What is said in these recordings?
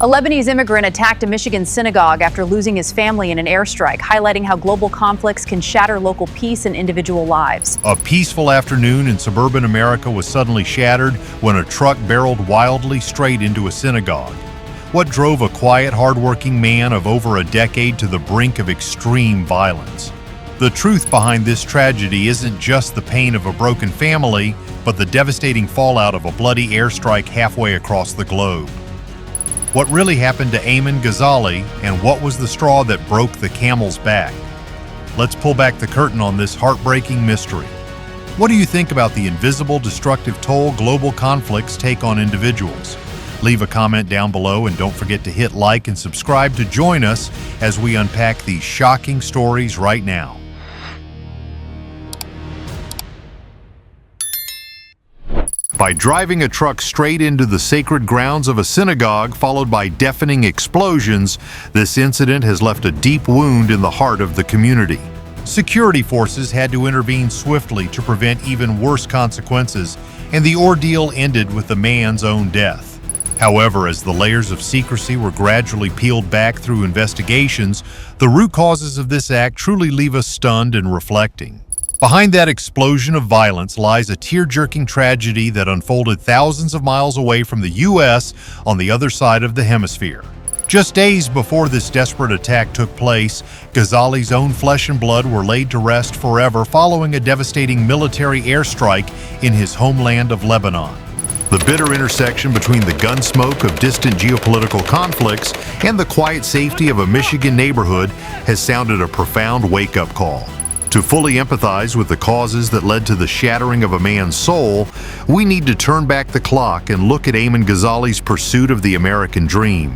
A Lebanese immigrant attacked a Michigan synagogue after losing his family in an airstrike, highlighting how global conflicts can shatter local peace and individual lives. A peaceful afternoon in suburban America was suddenly shattered when a truck barreled wildly straight into a synagogue. What drove a quiet, hardworking man of over a decade to the brink of extreme violence? The truth behind this tragedy isn't just the pain of a broken family, but the devastating fallout of a bloody airstrike halfway across the globe. What really happened to Ayman Ghazali, and what was the straw that broke the camel's back? Let's pull back the curtain on this heartbreaking mystery. What do you think about the invisible, destructive toll global conflicts take on individuals? Leave a comment down below and don't forget to hit like and subscribe to join us as we unpack these shocking stories right now. By driving a truck straight into the sacred grounds of a synagogue, followed by deafening explosions, this incident has left a deep wound in the heart of the community. Security forces had to intervene swiftly to prevent even worse consequences, and the ordeal ended with the man's own death. However, as the layers of secrecy were gradually peeled back through investigations, the root causes of this act truly leave us stunned and reflecting. Behind that explosion of violence lies a tear-jerking tragedy that unfolded thousands of miles away from the U.S. on the other side of the hemisphere. Just days before this desperate attack took place, Ghazali's own flesh and blood were laid to rest forever following a devastating military airstrike in his homeland of Lebanon. The bitter intersection between the gun smoke of distant geopolitical conflicts and the quiet safety of a Michigan neighborhood has sounded a profound wake-up call. To fully empathize with the causes that led to the shattering of a man's soul, we need to turn back the clock and look at Ayman Ghazali's pursuit of the American dream.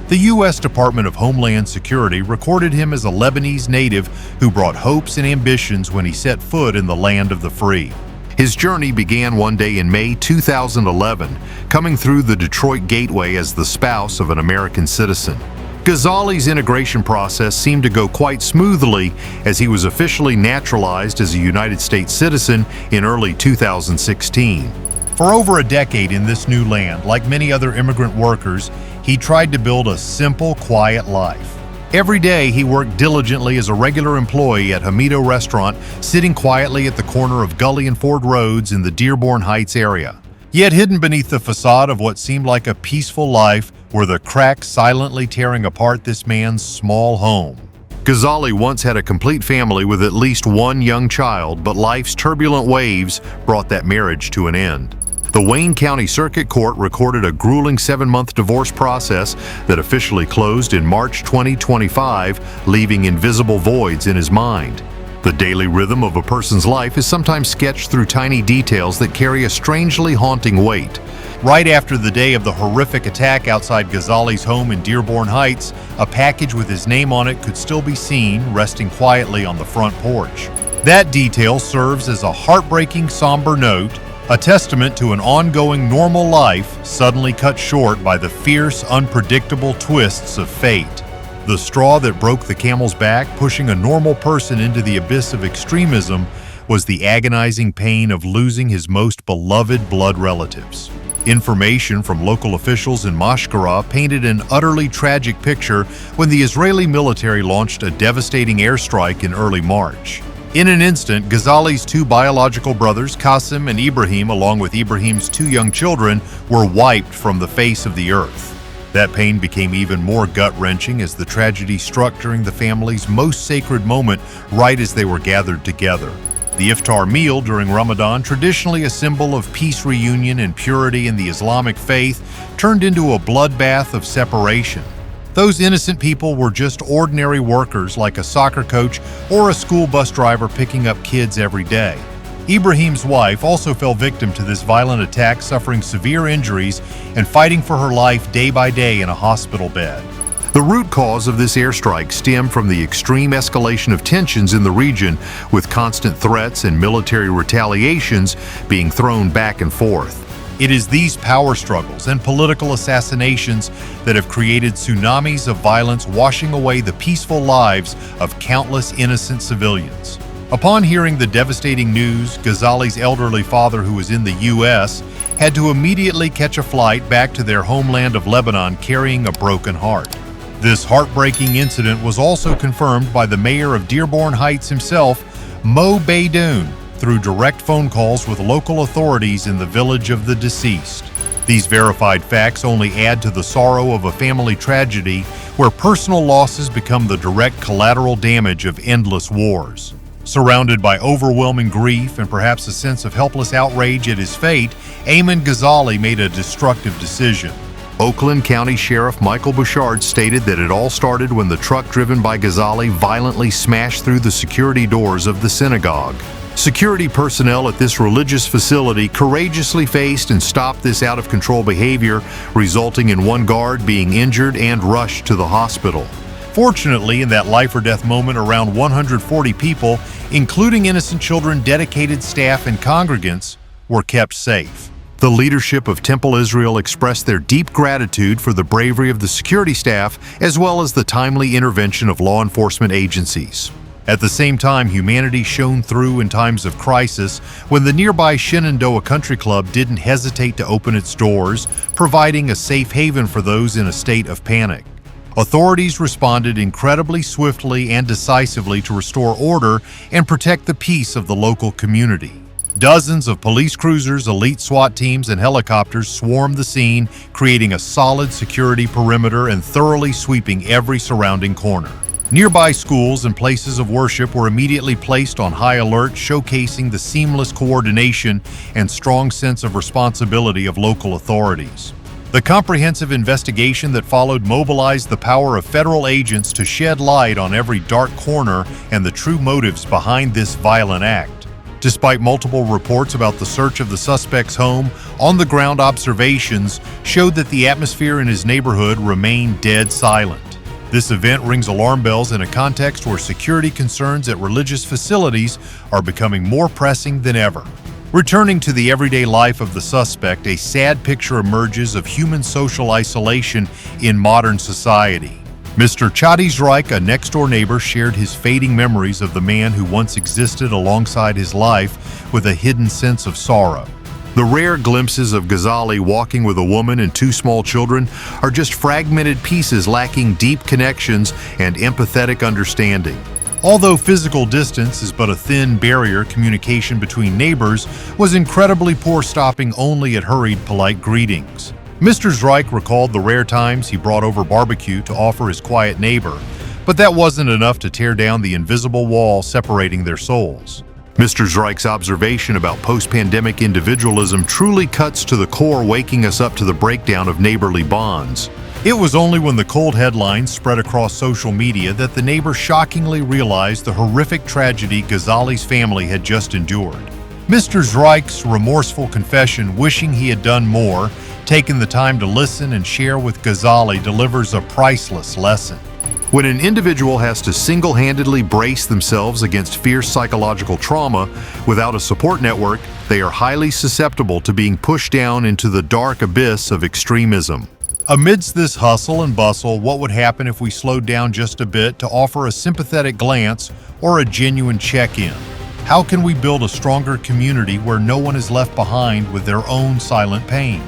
The U.S. Department of Homeland Security recorded him as a Lebanese native who brought hopes and ambitions when he set foot in the land of the free. His journey began one day in May 2011, coming through the Detroit Gateway as the spouse of an American citizen. Ghazali's integration process seemed to go quite smoothly as he was officially naturalized as a United States citizen in early 2016. For over a decade in this new land, like many other immigrant workers, he tried to build a simple, quiet life. Every day, he worked diligently as a regular employee at Hamito Restaurant, sitting quietly at the corner of Gully and Ford Roads in the Dearborn Heights area. Yet hidden beneath the facade of what seemed like a peaceful life were the cracks silently tearing apart this man's small home. Ghazali once had a complete family with at least one young child, but life's turbulent waves brought that marriage to an end. The Wayne County Circuit Court recorded a grueling 7-month divorce process that officially closed in March 2025, leaving invisible voids in his mind. The daily rhythm of a person's life is sometimes sketched through tiny details that carry a strangely haunting weight. Right after the day of the horrific attack outside Ghazali's home in Dearborn Heights, a package with his name on it could still be seen resting quietly on the front porch. That detail serves as a heartbreaking, somber note, a testament to an ongoing normal life suddenly cut short by the fierce, unpredictable twists of fate. The straw that broke the camel's back, pushing a normal person into the abyss of extremism, was the agonizing pain of losing his most beloved blood relatives. Information from local officials in Mashkara painted an utterly tragic picture when the Israeli military launched a devastating airstrike in early March. In an instant, Ghazali's two biological brothers, Qasim and Ibrahim, along with Ibrahim's two young children, were wiped from the face of the earth. That pain became even more gut-wrenching as the tragedy struck during the family's most sacred moment, right as they were gathered together. The Iftar meal during Ramadan, traditionally a symbol of peace, reunion, and purity in the Islamic faith, turned into a bloodbath of separation. Those innocent people were just ordinary workers like a soccer coach or a school bus driver picking up kids every day. Ibrahim's wife also fell victim to this violent attack, suffering severe injuries and fighting for her life day by day in a hospital bed. The root cause of this airstrike stemmed from the extreme escalation of tensions in the region, with constant threats and military retaliations being thrown back and forth. It is these power struggles and political assassinations that have created tsunamis of violence, washing away the peaceful lives of countless innocent civilians. Upon hearing the devastating news, Ghazali's elderly father, who was in the U.S., had to immediately catch a flight back to their homeland of Lebanon carrying a broken heart. This heartbreaking incident was also confirmed by the mayor of Dearborn Heights himself, Mo Beydoun, through direct phone calls with local authorities in the village of the deceased. These verified facts only add to the sorrow of a family tragedy where personal losses become the direct collateral damage of endless wars. Surrounded by overwhelming grief and perhaps a sense of helpless outrage at his fate, Ayman Ghazali made a destructive decision. Oakland County Sheriff Michael Bouchard stated that it all started when the truck driven by Ghazali violently smashed through the security doors of the synagogue. Security personnel at this religious facility courageously faced and stopped this out-of-control behavior, resulting in one guard being injured and rushed to the hospital. Fortunately, in that life-or-death moment, around 140 people, including innocent children, dedicated staff, and congregants, were kept safe. The leadership of Temple Israel expressed their deep gratitude for the bravery of the security staff as well as the timely intervention of law enforcement agencies. At the same time, humanity shone through in times of crisis when the nearby Shenandoah Country Club didn't hesitate to open its doors, providing a safe haven for those in a state of panic. Authorities responded incredibly swiftly and decisively to restore order and protect the peace of the local community. Dozens of police cruisers, elite SWAT teams, and helicopters swarmed the scene, creating a solid security perimeter and thoroughly sweeping every surrounding corner. Nearby schools and places of worship were immediately placed on high alert, showcasing the seamless coordination and strong sense of responsibility of local authorities. The comprehensive investigation that followed mobilized the power of federal agents to shed light on every dark corner and the true motives behind this violent act. Despite multiple reports about the search of the suspect's home, on-the-ground observations showed that the atmosphere in his neighborhood remained dead silent. This event rings alarm bells in a context where security concerns at religious facilities are becoming more pressing than ever. Returning to the everyday life of the suspect, a sad picture emerges of human social isolation in modern society. Mr. Airstrike, a next-door neighbor, shared his fading memories of the man who once existed alongside his life with a hidden sense of sorrow. The rare glimpses of Ghazali walking with a woman and two small children are just fragmented pieces lacking deep connections and empathetic understanding. Although physical distance is but a thin barrier, communication between neighbors was incredibly poor, stopping only at hurried, polite greetings. Mr. Airstrike recalled the rare times he brought over barbecue to offer his quiet neighbor, but that wasn't enough to tear down the invisible wall separating their souls. Mr. Airstrike's observation about post-pandemic individualism truly cuts to the core, waking us up to the breakdown of neighborly bonds. It was only when the cold headlines spread across social media that the neighbor shockingly realized the horrific tragedy Ghazali's family had just endured. Mr. Airstrike's remorseful confession, wishing he had done more, taken the time to listen and share with Ghazali, delivers a priceless lesson. When an individual has to single-handedly brace themselves against fierce psychological trauma without a support network, they are highly susceptible to being pushed down into the dark abyss of extremism. Amidst this hustle and bustle, what would happen if we slowed down just a bit to offer a sympathetic glance or a genuine check-in? How can we build a stronger community where no one is left behind with their own silent pain?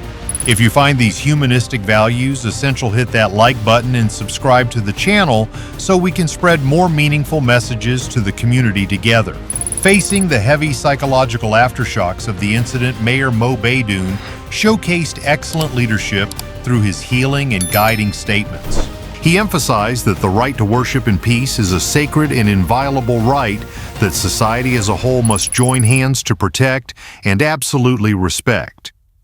If you find these humanistic values essential, hit that like button and subscribe to the channel so we can spread more meaningful messages to the community together. Facing the heavy psychological aftershocks of the incident, Mayor Mo Beydoun showcased excellent leadership through his healing and guiding statements. He emphasized that the right to worship in peace is a sacred and inviolable right that society as a whole must join hands to protect and absolutely respect.